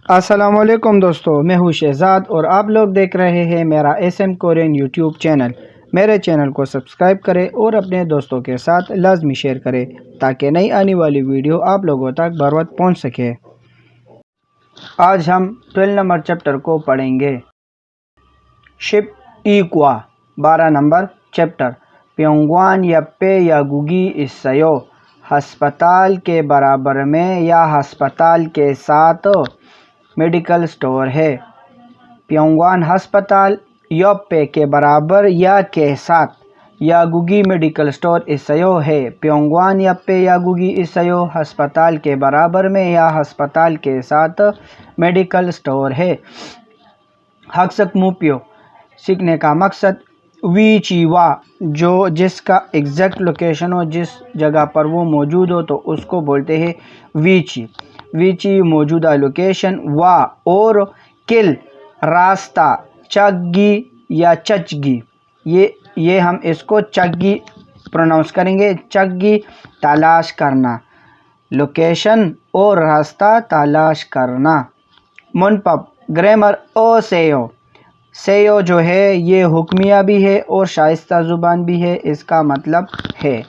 السلام علیکم دوستو، میں ہوں شہزاد اور آپ لوگ دیکھ رہے ہیں میرا S M Korean YouTube channel. میرے چینل کو سبسکرائب کریں اور اپنے دوستوں کے ساتھ لازمی شیئر کریں تاکہ نئی آنے والی ویڈیو آپ لوگوں تک بر وقت پہنچ سکے۔ آج ہم 12 نمبر چیپٹر کو پڑھیں گے۔ شپ ایکوا 12 نمبر چیپٹر پیونگوان یپے یا گوگی اسیو، ہسپتال کے برابر میں یا ہسپتال کے ساتھ میڈیکل سٹور ہے۔ پیونگوان ہسپتال یوپے کے برابر یا کے ساتھ یا گوگی میڈیکل سٹور اسیو ہے۔ پیونگوان یپے یا گوگی اسیو ہسپتال کے برابر میں یا ہسپتال کے ساتھ میڈیکل سٹور ہے۔ حقسک موپیو سیکھنے کا مقصد وی چی وا، جو جس کا ایگزیکٹ لوکیشن ہو، جس جگہ پر وہ موجود ہو تو اس کو بولتے ہیں وی چی۔ وی چی موجودہ لوکیشن، وا اور کل راستہ، چگی یا چچگی، یہ ہم اس کو چگی پروناؤنس کریں گے۔ چگی تلاش کرنا، لوکیشن اور راستہ تلاش کرنا۔ منپب گرامر او سیو، سیو جو ہے یہ حکمیہ بھی ہے اور شائستہ زبان بھی ہے۔ اس کا مطلب ہے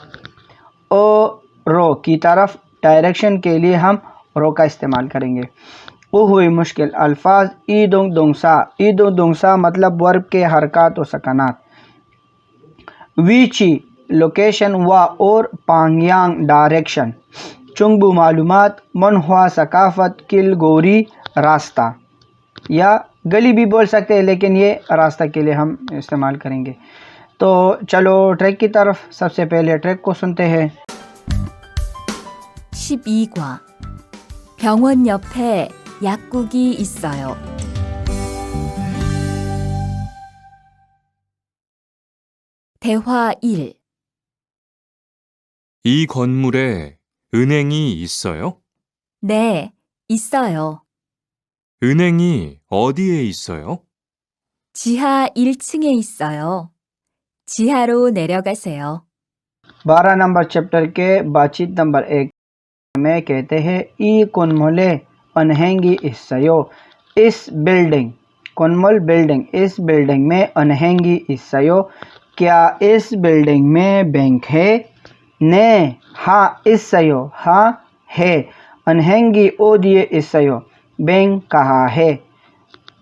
او رو کی طرف ڈائریکشن کے لیے ہم رو کا استعمال کریں گے۔ او ہوئی مشکل الفاظ ای دونگ دونگسا، ای دونگ دونگسا مطلب ورب کے حرکات و سکنات۔ وی چی لوکیشن، وا اور پانگیانگ ڈائریکشن۔ چنگبو معلومات، منہوا ثقافت، کل گوری راستہ یا گلی بھی بول سکتے ہیں لیکن یہ راستہ کے لیے ہم استعمال کریں گے۔ تو چلو ٹریک کی طرف سب سے پہلے ٹریک کو سنتے ہیں۔ 12과 병원 옆에 약국이 있어요. 대화 1. 이 건물에 은행이 있어요? 네, 있어요. 은행이 어디에 있어요? 지하 1층에 있어요. 지하로 내려가세요. 12 نمبر چیپٹر کے بات چیت نمبر 1 میں کہتے ہیں ای کنمولے انہینگی اسیو، اس بلڈنگ، کنمول بلڈنگ، اس بلڈنگ میں انہینگی اسیو، کیا اس بلڈنگ میں بینک ہے؟ نے ہاں اسیو، ہاں ہے۔ انہینگی او دیے اسیو، بینک کہاں ہے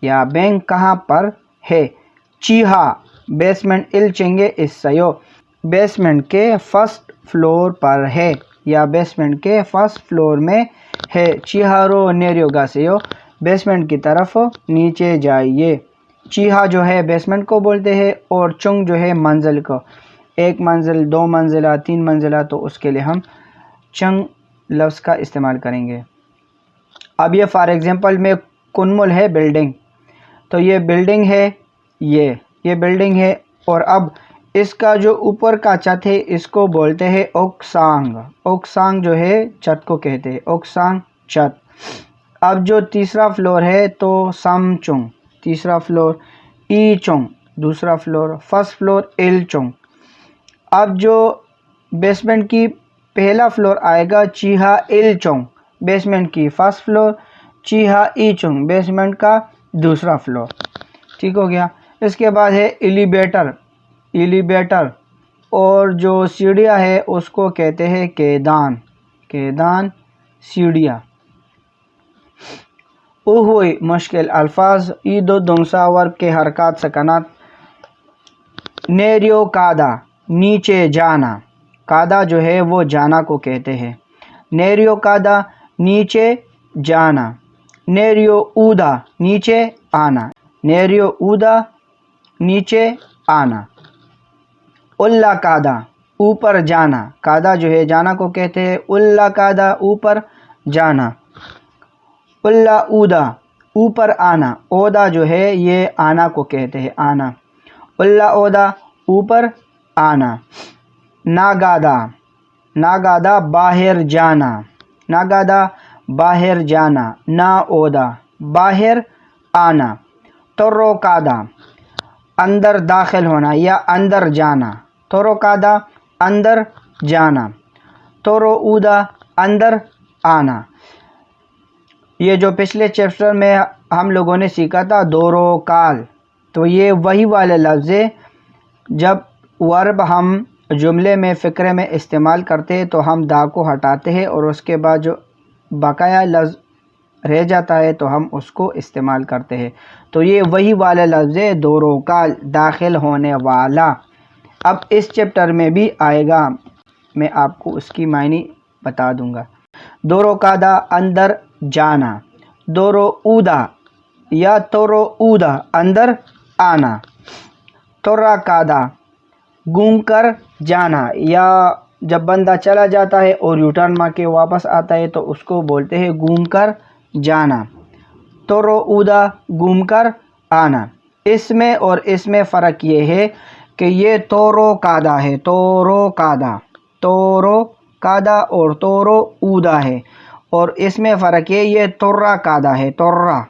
یا بینک کہاں پر ہے۔ چیہا بیسمنٹ ال چنگے اسیو، بیسمنٹ کے فرسٹ فلور پر ہے یا بیسمنٹ کے فرسٹ فلور میں ہے۔ چیہارو نیریو گاسیو، بیسمنٹ کی طرف نیچے جائیے۔ چیہا جو ہے بیسمنٹ کو بولتے ہیں اور چنگ جو ہے منزل کو، ایک منزل، 2 منزلہ، 3 منزلہ، تو اس کے لیے ہم چنگ لفظ کا استعمال کریں گے۔ اب یہ فار ایگزامپل میں کنمول ہے بلڈنگ، تو یہ بلڈنگ ہے، یہ بلڈنگ ہے، اور اب اس کا جو اوپر کا چھت ہے اس کو بولتے ہیں اوکسانگ۔ اوکسانگ جو ہے چھت کو کہتے ہیں، اوکسانگ چھت۔ اب جو تیسرا فلور ہے تو سم چنگ، تیسرا فلور، ای چنگ دوسرا فلور، فرسٹ فلور ایل چنگ۔ اب جو بیسمنٹ کی پہلا فلور آئے گا چیہا ایل چنگ، بیسمنٹ کی فرسٹ فلور، چیہا ای چنگ بیسمنٹ کا دوسرا فلور۔ ٹھیک ہو گیا۔ اس کے بعد ہے ایلیویٹر، ایلیویٹر، اور جو سیڑھیاں ہے اس کو کہتے ہیں کیدان، کیدان سیڑھیاں۔ او ہوئی مشکل الفاظ ای دو دونگسا ورب کے حرکات سکنات۔ نیریو کادا نیچے جانا، کادا جو ہے وہ جانا کو کہتے ہیں۔ نیریو کادا نیچے جانا۔ نیریو اودا نیچے آنا، نیریو اودا نیچے آنا۔ اللہ کادا اوپر جانا، کادا جو ہے جانا کو کہتے ہیں، اللہ کادا اوپر جانا۔ اللہ اودا اوپر آنا، اودا جو ہے یہ آنا کو کہتے ہیں، آنا۔ اللہ اودا اوپر آنا۔ ناگادا، ناگادا باہر جانا، ناگادا باہر جانا، نا اودا باہر آنا۔ تورو کادا اندر داخل ہونا یا اندر جانا، تورو کادا اندر جانا۔ تورو اودا اندر آنا۔ یہ جو پچھلے چیپٹر میں ہم لوگوں نے سیکھا تھا دورو کال، تو یہ وہی والے لفظ ہے. جب ورب ہم جملے میں فقرے میں استعمال کرتے ہیں تو ہم دا کو ہٹاتے ہیں اور اس کے بعد جو بقایا لفظ رہ جاتا ہے تو ہم اس کو استعمال کرتے ہیں. تو یہ وہی والا لفظ ہے دورو کال، داخل ہونے والا. اب اس چیپٹر میں بھی آئے گا، میں آپ کو اس کی معنی بتا دوں گا. دورو کادا اندر جانا، دورو اودا یا تورو اودا اندر آنا، تورا کادا گھوم کر جانا، یا جب بندہ چلا جاتا ہے اور یو ٹرن مار کے واپس آتا ہے تو اس کو بولتے ہیں گھوم کر جانا. تورو اودا گھوم کر آنا. اس میں اور اس میں فرق یہ ہے کہ یہ تورو کادا ہے، تورو کادا، تورو کادا اور تورو اودا ہے. اور اس میں فرق یہ تورا کادا ہے، تورا،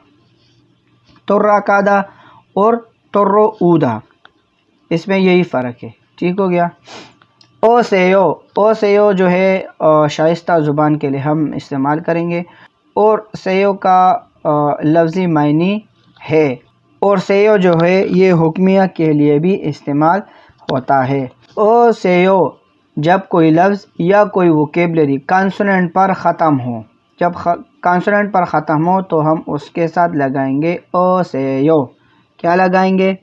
تورا کادا اور تورو اودا، اس میں یہی فرق ہے. ٹھیک ہو گیا. او سیو، او سیو جو ہے شائستہ زبان کے لیے ہم استعمال کریں گے، اور سیو کا لفظی معنی ہے، اور سیو جو ہے یہ حکمیہ کے لیے بھی استعمال ہوتا ہے. او سیو جب کوئی لفظ یا کوئی ووکیبلری کانسوننٹ پر ختم ہو، جب کانسوننٹ پر ختم ہو تو ہم اس کے ساتھ لگائیں گے او سیو. کیا لگائیں گے؟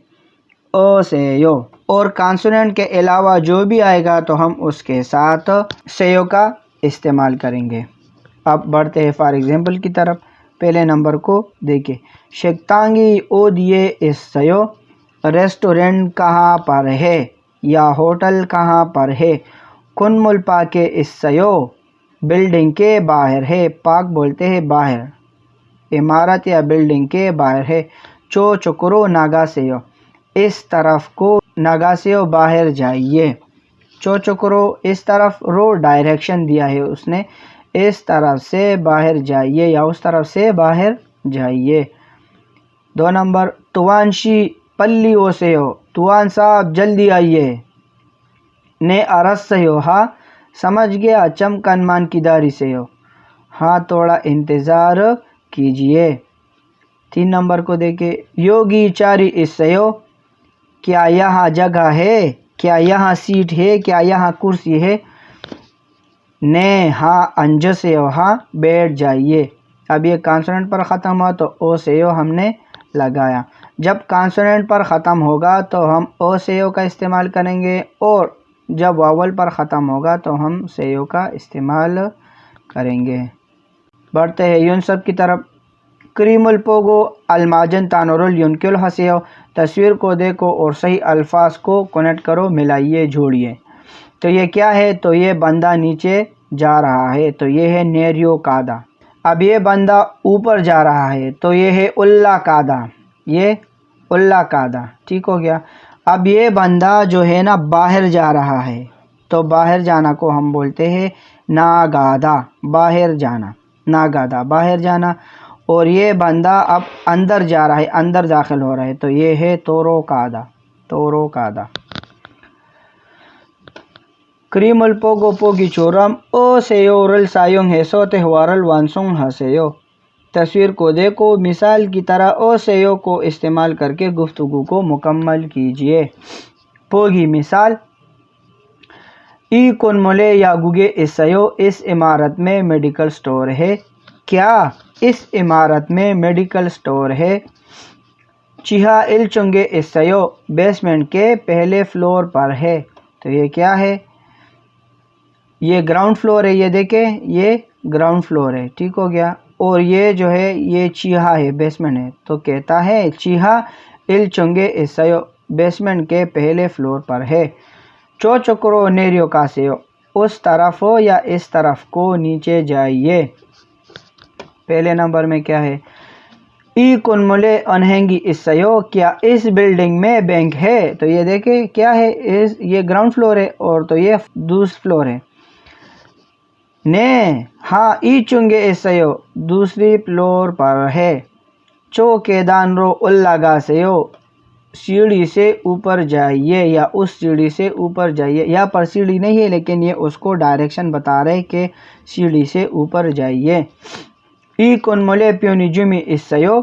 او سیو. اور کانسوننٹ کے علاوہ جو بھی آئے گا تو ہم اس کے ساتھ سیو کا استعمال کریں گے. اب بڑھتے ہیں فار ایگزامپل کی طرف. پہلے نمبر کو دیکھیں. شکتانگی او دیے اس سیو، ریسٹورنٹ کہاں پر ہے یا ہوٹل کہاں پر ہے. کن مل پاکے اس سیو، بلڈنگ کے باہر ہے. پاک بولتے ہیں باہر، عمارت یا بلڈنگ کے باہر ہے. چو چکرو ناگا سیو، اس طرف کو ناگا سیو، باہر جائیے. چو چکرو اس طرف، رو ڈائریکشن دیا ہے اس نے، اس طرف سے باہر جائیے یا اس طرف سے باہر جائیے. 2 نمبر توانشی پلی او سیو، توان صاحب جلدی آئیے. نے ارس سیو، ہاں سمجھ گیا، چمکن مان کی داری سیو، ہاں تھوڑا انتظار کیجئے. 3 نمبر کو دیکھیں. یوگی چاری اس سیو، کیا یہاں جگہ ہے، کیا یہاں سیٹ ہے، کیا یہاں کرسی ہے. نے ہاں انج سیو، ہاں بیٹھ جائیے. اب یہ کانسوننٹ پر ختم ہوا تو او سیو ہم نے لگایا. جب کانسوننٹ پر ختم ہوگا تو ہم او سیو کا استعمال کریں گے، اور جب واول پر ختم ہوگا تو ہم سیو کا استعمال کریں گے. بڑھتے ہیں یونسب کی طرف. کریم الپوگو الماجن تانورل یونکل ہسیو، تصویر کو دیکھو اور صحیح الفاظ کو کنیکٹ کرو، ملائیے، جوڑیے. تو یہ کیا ہے؟ تو یہ بندہ نیچے جا رہا ہے تو یہ ہے نیریو کادا. اب یہ بندہ اوپر جا رہا ہے تو یہ ہے اللہ کادا، یہ اللہ کادا. ٹھیک ہو گیا. اب یہ بندہ جو ہے نا باہر جا رہا ہے تو باہر جانا کو ہم بولتے ہیں ناگادا، باہر جانا، ناگادا باہر جانا. اور یہ بندہ اب اندر جا رہا ہے، اندر داخل ہو رہا ہے تو یہ ہے تورو کادا، تورو کادا. کریم الپوگو پوگی چورم او سیو رل سایونگ ہیسو تہوارل وانسونگ ہسیو. تصویر کو دیکھو، مثال کی طرح او سیو کو استعمال کر کے گفتگو کو مکمل کیجئے. پوگی مثال. ای کن ملے یا گوگے اس سیو، اس عمارت میں میڈیکل سٹور ہے. کیا اس عمارت میں میڈیکل سٹور ہے؟ چیہا ال چنگے اس سیو، بیسمنٹ کے پہلے فلور پر ہے. تو یہ کیا ہے؟ یہ گراؤنڈ فلور ہے. یہ دیکھیں یہ گراؤنڈ فلور ہے. ٹھیک ہو گیا. اور یہ جو ہے یہ چیہا ہے، بیسمنٹ ہے. تو کہتا ہے چیہا ال چنگے اس سیو، بیسمنٹ کے پہلے فلور پر ہے. چو چکرو نیریو کا سیو، اس طرف ہو یا اس طرف کو نیچے جائیے. پہلے نمبر میں کیا ہے؟ ای کن ملے انہنگی اس سیو، کیا اس بلڈنگ میں بینک ہے. تو یہ دیکھیں کیا ہے، یہ گراؤنڈ فلور ہے اور تو یہ دوسرا فلور ہے. نے ہاں ای چنگے اس سیو، دوسری فلور پر ہے. چو کیدان رو اللہ گا سیو، سیڑھی سے اوپر جائیے یا اس سیڑھی سے اوپر جائیے. یہاں پر سیڑھی نہیں ہے لیکن یہ اس کو ڈائریکشن بتا رہے کہ سیڑھی سے اوپر جائیے. 이 건물에 편의점이 있어요?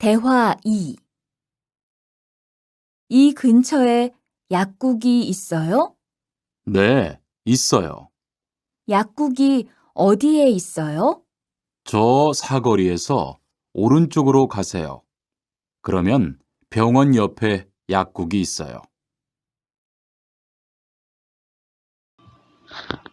대화 2. 이 근처에 약국이 있어요? 네, 있어요. 약국이 어디에 있어요? 저 사거리에서 오른쪽으로 가세요. 그러면 병원 옆에 약국이 있어요.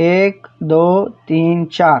1 2 3 4,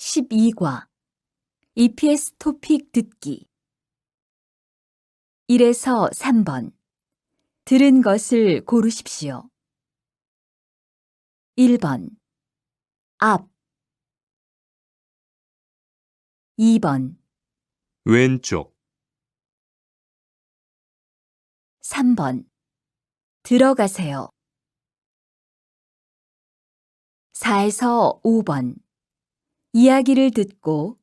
12과 EPS 토픽 듣기 1에서 3번 들은 것을 고르십시오. 1번 앞 2번 왼쪽, 3번 들어가세요. 4에서 5번 이야기를 듣고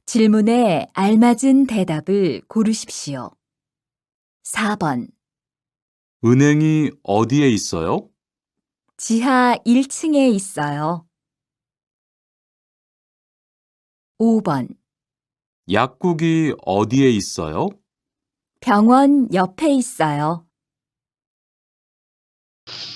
질문에 알맞은 대답을 고르십시오. 4번 은행이 어디에 있어요? 지하 1층에 있어요. 5번 약국이 어디에 있어요? 병원 옆에 있어요.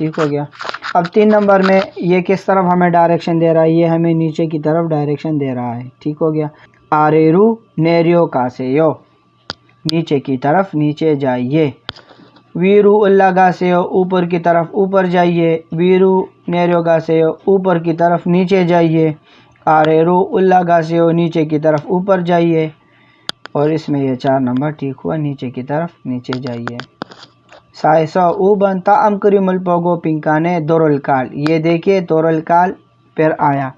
ٹھیک ہو گیا. اب 3 نمبر میں یہ کس طرف ہمیں ڈائریکشن دے رہا ہے؟ یہ ہمیں نیچے کی طرف ڈائریکشن دے رہا ہے. ٹھیک ہو گیا. آریرو نیریو کاسیو، نیچے کی طرف نیچے جائیے. ویرو اللہ گاسیو اوپر کی طرف اوپر جائیے. ویرو نیریو گاسیو اوپر کی طرف نیچے جائیے. آریرو اللہ گاسیو نیچے کی طرف اوپر جائیے. اور اس میں یہ 4 نمبر ٹھیک ہوا، نیچے کی طرف نیچے جائیے. سائسو اوبن تا امکری ملپوگو پنکانے دورلکال، یہ دیکھیے دورلکال پھر آیا.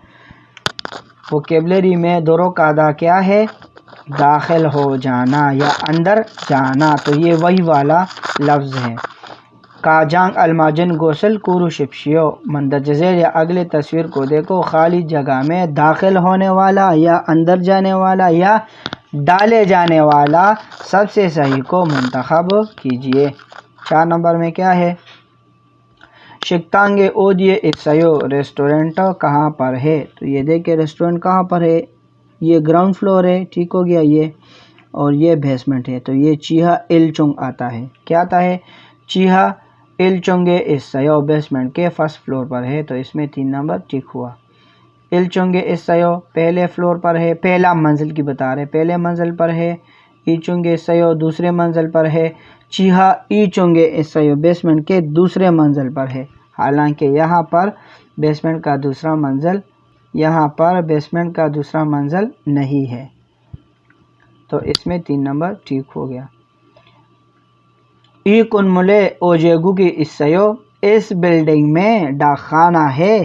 ووکیبلری میں دورو کا ادا کیا ہے؟ داخل ہو جانا یا اندر جانا، تو یہ وہی والا لفظ ہے. کاجانگ الماجن گوسل کورو شپشیو، مندرجہ ذیل یا اگلے تصویر کو دیکھو، خالی جگہ میں داخل ہونے والا یا اندر جانے والا یا ڈالے جانے والا سب سے صحیح کو منتخب کیجیے. 4 نمبر میں کیا ہے؟ شکتانگے اودیے اتسایو، ریسٹورنٹ کہاں پر ہے؟ تو یہ دیکھیں ریسٹورنٹ کہاں پر ہے، یہ گراؤنڈ فلور ہے. ٹھیک ہو گیا. یہ اور یہ بیسمنٹ ہے، تو یہ چیہا ایلچونگ آتا ہے. کیا آتا ہے؟ چیہا ایلچونگے اتسایو بیسمنٹ کے فرسٹ فلور پر ہے، تو اس میں 3 نمبر ٹھیک ہوا. ایلچونگے اتسایو پہلے فلور پر ہے، پہلا منزل کی بتا رہے، پہلے منزل پر ہے. ایچونگے اتسایو دوسرے منزل پر ہے. چیہا ایچونگے اتسایو بیسمنٹ کے دوسرے منزل پر ہے، حالانکہ یہاں پر بیسمنٹ کا دوسرا منزل نہیں ہے. تو اس میں 3 نمبر ٹھیک ہو گیا. ای کن ملے اوجیگو کی اتسایو، اس بلڈنگ میں ڈاک خانہ ہے.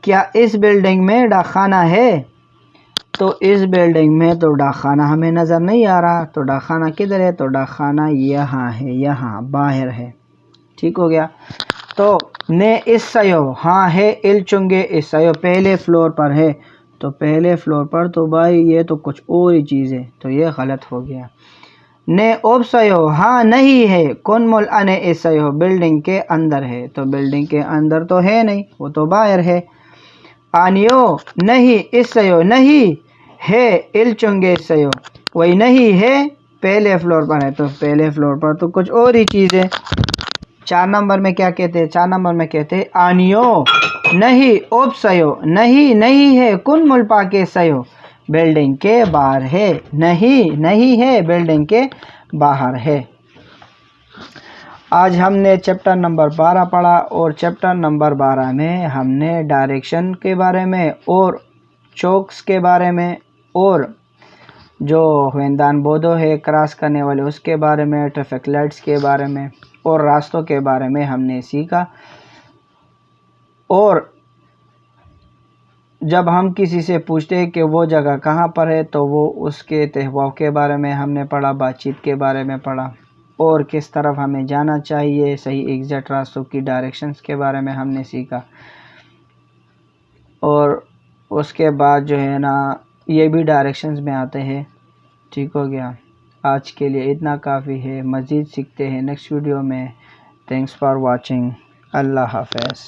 کیا اس بلڈنگ میں ڈاک خانہ ہے؟ تو اس بلڈنگ میں تو ڈاک خانہ ہمیں نظر نہیں آ رہا، تو ڈاک خانہ کدھر ہے؟ تو ڈاک خانہ یہاں ہے، یہاں باہر ہے. ٹھیک ہو گیا. تو نے اتسایو ہاں ہے، ایلچونگے اتسایو پہلے فلور پر ہے، تو پہلے فلور پر تو بھائی یہ تو کچھ اور ہی چیز ہے، تو یہ غلط ہو گیا. نے اوبسایو ہاں نہیں ہے، کون مول انے اتسایو بلڈنگ کے اندر ہے، تو بلڈنگ کے اندر تو ہے نہیں، وہ تو باہر ہے. آنیو نہیں اتسایو نہیں ہے، ایلچونگے اتسایو وہی نہیں ہے، پہلے فلور پر ہے، تو پہلے فلور پر تو کچھ اور ہی چیز ہے. 4 نمبر میں کیا کہتے ہیں؟ 4 نمبر میں کہتے ہیں آنیو نہیں اوبسایو نہیں ہے، کن ملپا کے سیو بلڈنگ کے باہر ہے، نہیں ہے بلڈنگ کے باہر ہے. آج ہم نے چیپٹر نمبر 12 پڑھا، اور چیپٹر نمبر 12 میں ہم نے ڈائریکشن کے بارے میں اور چوکس کے بارے میں اور جو ہویندان بودو ہے کراس کرنے والے اس کے بارے میں، ٹریفک لائٹس کے بارے میں اور راستوں کے بارے میں ہم نے سیکھا. اور جب ہم کسی سے پوچھتے ہیں کہ وہ جگہ کہاں پر ہے، تو وہ اس کے تہوار کے بارے میں ہم نے پڑھا، بات چیت کے بارے میں پڑھا، اور کس طرف ہمیں جانا چاہیے، صحیح ایگزیکٹ راستوں کی ڈائریکشنز کے بارے میں ہم نے سیکھا. اور اس کے بعد جو ہے نا یہ بھی ڈائریکشنز میں آتے ہیں. ٹھیک ہو گیا. آج کے لیے اتنا کافی ہے، مزید سیکھتے ہیں نیکسٹ ویڈیو میں. Thanks for watching. اللہ حافظ.